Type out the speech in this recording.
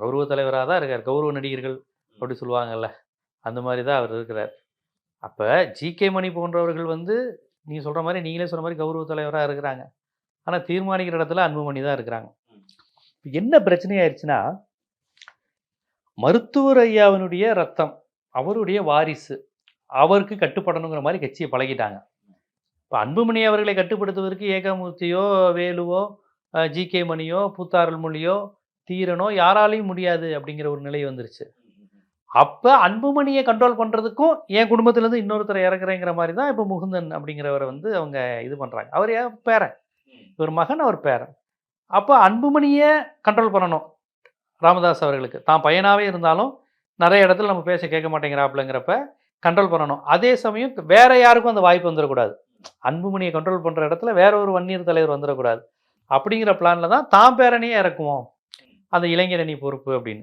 கௌரவ தலைவராக தான் இருக்கார். கௌரவ நடிகர்கள் அப்படி சொல்லுவாங்கல்ல, அந்த மாதிரி தான் அவர் இருக்கிறார். அப்போ ஜிகே மணி போன்றவர்கள் வந்து நீங்கள் சொல்கிற மாதிரி, நீங்களே சொல்கிற மாதிரி கௌரவ தலைவராக இருக்கிறாங்க. ஆனால் தீர்மானிக்கிற இடத்துல அன்புமணி தான் இருக்கிறாங்க. என்ன பிரச்சனையாயிருச்சுன்னா, மருத்துவர் ஐயாவினுடைய ரத்தம், அவருடைய வாரிசு, அவருக்கு கட்டுப்படணுங்கிற மாதிரி கட்சியை பழகிட்டாங்க. இப்போ அன்புமணி அவர்களை கட்டுப்படுத்துவதற்கு ஏகாமூர்த்தியோ, வேலுவோ, ஜிகே மணியோ, பூத்தாரல்மொழியோ, தீரனோ யாராலையும் முடியாது அப்படிங்கிற ஒரு நிலை வந்துருச்சு. அப்போ அன்புமணியை கண்ட்ரோல் பண்ணுறதுக்கும் என் குடும்பத்திலேருந்து இன்னொருத்தரை இறக்குறேங்கிற மாதிரி தான் இப்போ முகுந்தன் அப்படிங்கிறவரை வந்து அவங்க இது பண்ணுறாங்க. அவர் ஏன் பேரன், இவர் மகன், அவர் பேரன். அப்போ அன்புமணியை கண்ட்ரோல் பண்ணணும் ராமதாஸ் அவர்களுக்கு. தான் பையனாகவே இருந்தாலும் நிறைய இடத்துல நம்ம பேச கேட்க மாட்டேங்கிறாப்புலங்கிறப்ப கண்ட்ரோல் பண்ணணும். அதே சமயம் வேற யாருக்கும் அந்த வாய்ப்பு வந்துடக்கூடாது. அன்புமணியை கண்ட்ரோல் பண்ணுற இடத்துல வேற ஒரு வன்னியர் தலைவர் வந்துடக்கூடாது அப்படிங்கிற பிளானில் தான் பேரணியே இறக்குவோம் அந்த இளைஞரணி பொறுப்பு அப்படின்னு.